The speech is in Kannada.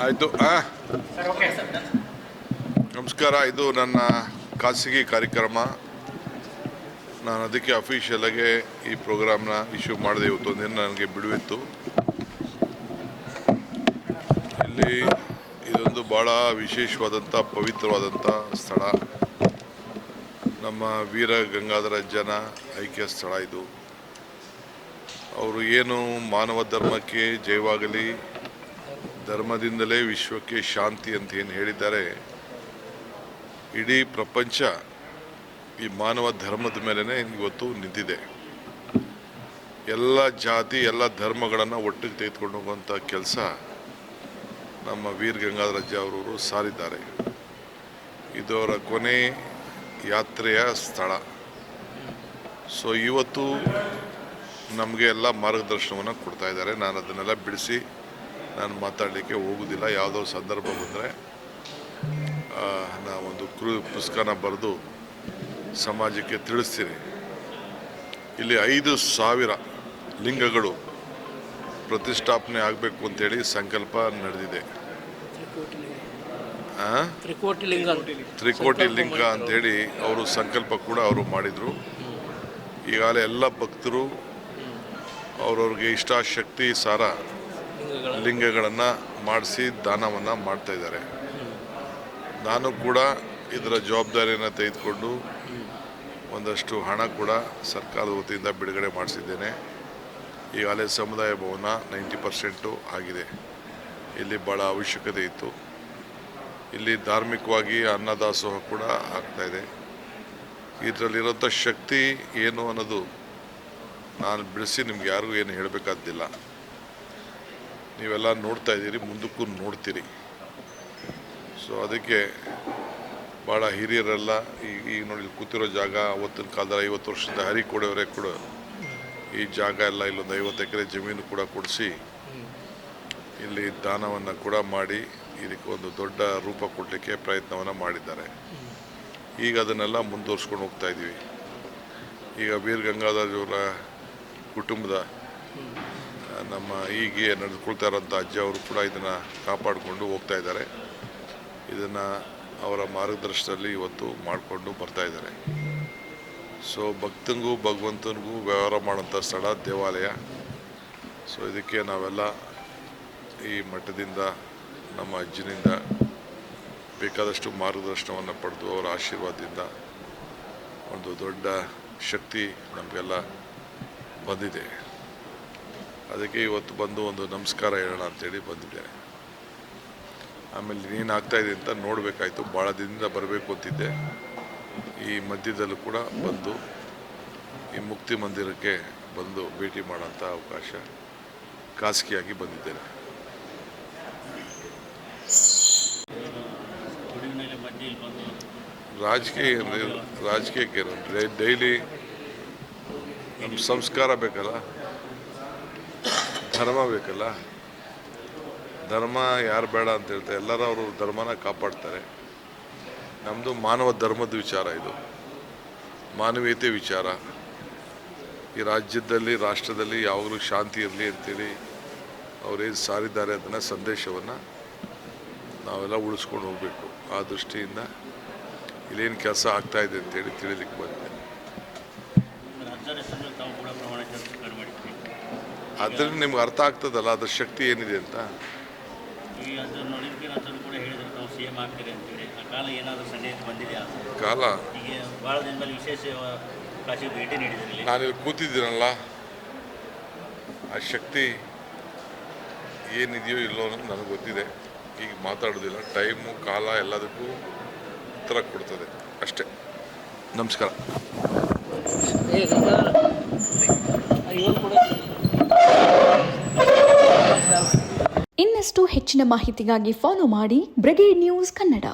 ಆಯಿತು. ನಮಸ್ಕಾರ. ಇದು ನನ್ನ ಖಾಸಗಿ ಕಾರ್ಯಕ್ರಮ. ನಾನು ಅದಕ್ಕೆ ಅಫಿಷಿಯಲಾಗೆ ಈ ಪ್ರೋಗ್ರಾಮ್ನ ಇಶ್ಯೂ ಮಾಡಿದೆ. ಇವತ್ತೊಂದಿನ ನನಗೆ ಬಿಡುವಿತ್ತು. ಇಲ್ಲಿ ಇದೊಂದು ಭಾಳ ವಿಶೇಷವಾದಂಥ ಪವಿತ್ರವಾದಂಥ ಸ್ಥಳ. ನಮ್ಮ ವೀರ ಗಂಗಾಧರಜ್ಜನ ಐಕ್ಯ ಸ್ಥಳ ಇದು. ಅವರು ಏನು ಮಾನವ ಧರ್ಮಕ್ಕೆ ಜಯವಾಗಲಿ, ಧರ್ಮದಿಂದಲೇ ವಿಶ್ವಕ್ಕೆ ಶಾಂತಿ ಅಂತ ಏನು ಹೇಳಿದ್ದಾರೆ, ಇಡೀ ಪ್ರಪಂಚ ಈ ಮಾನವ ಧರ್ಮದ ಮೇಲೇ ಇವತ್ತು ನಿಂತಿದೆ. ಎಲ್ಲ ಜಾತಿ ಎಲ್ಲ ಧರ್ಮಗಳನ್ನು ಒಟ್ಟಿಗೆ ತೆಗೆದುಕೊಂಡು ಹೋಗುವಂಥ ಕೆಲಸ ನಮ್ಮ ವೀರ ಗಂಗಾಧರಜ್ಜ ಅವರು ಸಾರಿದ್ದಾರೆ. ಇದು ಅವರ ಕೊನೆ ಯಾತ್ರೆಯ ಸ್ಥಳ. ಸೊ ಇವತ್ತು ನಮಗೆ ಎಲ್ಲ ಮಾರ್ಗದರ್ಶನವನ್ನು ಕೊಡ್ತಾ ಇದ್ದಾರೆ. ನಾನು ಅದನ್ನೆಲ್ಲ ಬಿಡಿಸಿ ನಾನು ಮಾತಾಡಲಿಕ್ಕೆ ಹೋಗೋದಿಲ್ಲ. ಯಾವುದೋ ಸಂದರ್ಭ ಬಂದರೆ ನಾವೊಂದು ಪುಸ್ತಕನ ಬರೆದು ಸಮಾಜಕ್ಕೆ ತಿಳಿಸ್ತೀನಿ. ಇಲ್ಲಿ 5,000 ಲಿಂಗಗಳು ಪ್ರತಿಷ್ಠಾಪನೆ ಆಗಬೇಕು ಅಂತೇಳಿ ಸಂಕಲ್ಪ ನಡೆದಿದೆ. ತ್ರಿಕೋಟಿ ಲಿಂಗ ಅಂಥೇಳಿ ಅವರು ಸಂಕಲ್ಪ ಕೂಡ ಅವರು ಮಾಡಿದರು. ಈಗಾಗಲೇ ಎಲ್ಲ ಭಕ್ತರು ಅವ್ರವ್ರಿಗೆ ಇಷ್ಟಾಶಕ್ತಿ ಸಾರ ಲಿಂಗಗಳನ್ನು ಮಾಡಿಸಿ ದಾನವನ್ನು ಮಾಡ್ತಾಯಿದ್ದಾರೆ. ನಾನು ಕೂಡ ಇದರ ಜವಾಬ್ದಾರಿಯನ್ನು ತೆಗೆದುಕೊಂಡು ಒಂದಷ್ಟು ಹಣ ಕೂಡ ಸರ್ಕಾರದ ವತಿಯಿಂದ ಬಿಡುಗಡೆ ಮಾಡಿಸಿದ್ದೇನೆ. ಈಗಾಗಲೇ ಸಮುದಾಯ ಭವನ 90% ಆಗಿದೆ. ಇಲ್ಲಿ ಭಾಳ ಅವಶ್ಯಕತೆ ಇತ್ತು. ಇಲ್ಲಿ ಧಾರ್ಮಿಕವಾಗಿ ಅನ್ನದಾಸೋಹ ಕೂಡ ಆಗ್ತಾಯಿದೆ. ಇದರಲ್ಲಿರೋಂಥ ಶಕ್ತಿ ಏನು ಅನ್ನೋದು ನಾನು ಬಿಡಿಸಿ ನಿಮ್ಗೆ ಯಾರಿಗೂ ಏನು ಹೇಳಬೇಕಾದ್ದಿಲ್ಲ. ನೀವೆಲ್ಲ ನೋಡ್ತಾ ಇದ್ದೀರಿ, ಮುಂದಕ್ಕೂ ನೋಡ್ತೀರಿ. ಸೊ ಅದಕ್ಕೆ ಭಾಳ ಹಿರಿಯರೆಲ್ಲ ಈಗ ನೋಡಿ ಕೂತಿರೋ ಜಾಗ ಅವತ್ತಿನ ಕಾಲದಲ್ಲಿ 50 ವರ್ಷದ ಹರಿಕೋಡೆಯವರೇ ಕೂಡ ಈ ಜಾಗ ಎಲ್ಲ ಇಲ್ಲೊಂದು 50 ಎಕರೆ ಜಮೀನು ಕೂಡ ಕೊಡಿಸಿ ಇಲ್ಲಿ ದಾನವನ್ನು ಕೂಡ ಮಾಡಿ ಇದಕ್ಕೆ ಒಂದು ದೊಡ್ಡ ರೂಪ ಕೊಡಲಿಕ್ಕೆ ಪ್ರಯತ್ನವನ್ನು ಮಾಡಿದ್ದಾರೆ. ಈಗ ಅದನ್ನೆಲ್ಲ ಮುಂದುವರ್ಸ್ಕೊಂಡು ಹೋಗ್ತಾ ಇದ್ದೀವಿ. ಈಗ ವೀರ ಗಂಗಾಧರವರ ಕುಟುಂಬದ ನಮ್ಮ ಹೀಗೆ ನಡೆದುಕೊಳ್ತಾ ಇರೋಂಥ ಅಜ್ಜ ಅವರು ಕೂಡ ಇದನ್ನು ಕಾಪಾಡಿಕೊಂಡು ಹೋಗ್ತಾ ಇದ್ದಾರೆ. ಇದನ್ನು ಅವರ ಮಾರ್ಗದರ್ಶನದಲ್ಲಿ ಇವತ್ತು ಮಾಡಿಕೊಂಡು ಬರ್ತಾಯಿದ್ದಾರೆ. ಸೊ ಭಕ್ತನಿಗೂ ಭಗವಂತನಿಗೂ ವ್ಯವಹಾರ ಮಾಡೋಂಥ ಸ್ಥಳ ದೇವಾಲಯ. ಸೊ ಇದಕ್ಕೆ ನಾವೆಲ್ಲ ಈ ಮಠದಿಂದ ನಮ್ಮ ಅಜ್ಜನಿಂದ ಬೇಕಾದಷ್ಟು ಮಾರ್ಗದರ್ಶನವನ್ನು ಪಡೆದು ಅವರ ಆಶೀರ್ವಾದದಿಂದ ಒಂದು ದೊಡ್ಡ ಶಕ್ತಿ ನಮಗೆಲ್ಲ ಬಂದಿದೆ. ಅದಕ್ಕೆ ಇವತ್ತು ಬಂದು ಒಂದು ನಮಸ್ಕಾರ ಹೇಳೋಣ ಅಂತೇಳಿ ಬಂದಿದ್ದೇನೆ. ಆಮೇಲೆ ನೀನು ಆಗ್ತಾಯಿದೆ ಅಂತ ನೋಡಬೇಕಾಯ್ತು. ಭಾಳ ದಿನದಿಂದ ಬರಬೇಕು ಅಂತಿದ್ದೆ. ಈ ಮಧ್ಯದಲ್ಲೂ ಕೂಡ ಬಂದು ಈ ಮುಕ್ತಿ ಮಂದಿರಕ್ಕೆ ಬಂದು ಭೇಟಿ ಮಾಡೋಂಥ ಅವಕಾಶ ಖಾಸಗಿಯಾಗಿ ಬಂದಿದ್ದೇನೆ. ರಾಜಕೀಯಕ್ಕೆ ಡೈಲಿ ನಮ್ಮ ಸಂಸ್ಕಾರ ಬೇಕಲ್ಲ, ಧರ್ಮ ಬೇಕಲ್ಲ. ಧರ್ಮ ಯಾರು ಬೇಡ ಅಂತ ಹೇಳ್ತಾರೆ, ಎಲ್ಲರೂ ಅವರು ಧರ್ಮನ ಕಾಪಾಡ್ತಾರೆ. ನಮ್ಮದು ಮಾನವ ಧರ್ಮದ ವಿಚಾರ, ಇದು ಮಾನವೀಯತೆ ವಿಚಾರ. ಈ ರಾಜ್ಯದಲ್ಲಿ ರಾಷ್ಟ್ರದಲ್ಲಿ ಯಾವಾಗಲೂ ಶಾಂತಿ ಇರಲಿ ಅಂತೇಳಿ ಅವರೇನು ಸಾರಿದ್ದಾರೆ ಅದನ್ನು ಸಂದೇಶವನ್ನು ನಾವೆಲ್ಲ ಉಳಿಸ್ಕೊಂಡು ಹೋಗಬೇಕು. ಆ ದೃಷ್ಟಿಯಿಂದ ಇಲ್ಲೇನು ಕೆಲಸ ಆಗ್ತಾಯಿದೆ ಅಂತೇಳಿ ತಿಳಿಲಿಕ್ಕೆ ಬಂದೆ. ಅದರಿಂದ ನಿಮ್ಗೆ ಅರ್ಥ ಆಗ್ತದಲ್ಲ ಅದ್ರ ಶಕ್ತಿ ಏನಿದೆ ಅಂತ. ಕಾಲ ನಾನಿಲ್ಲಿ ಕೂತಿದ್ದೀನಲ್ಲ, ಆ ಶಕ್ತಿ ಏನಿದೆಯೋ ಇಲ್ಲೋ ಅನ್ನೋದು ನನಗೆ ಗೊತ್ತಿದೆ. ಈಗ ಮಾತಾಡೋದಿಲ್ಲ. ಟೈಮು ಕಾಲ ಎಲ್ಲದಕ್ಕೂ ಉತ್ತರ ಕೊಡ್ತದೆ ಅಷ್ಟೇ. ನಮಸ್ಕಾರ. ಇನ್ನಷ್ಟು ಹೆಚ್ಚಿನ ಮಾಹಿತಿಗಾಗಿ ಫಾಲೋ ಮಾಡಿ ಬ್ರಿಗೇಡ್ ನ್ಯೂಸ್ ಕನ್ನಡ.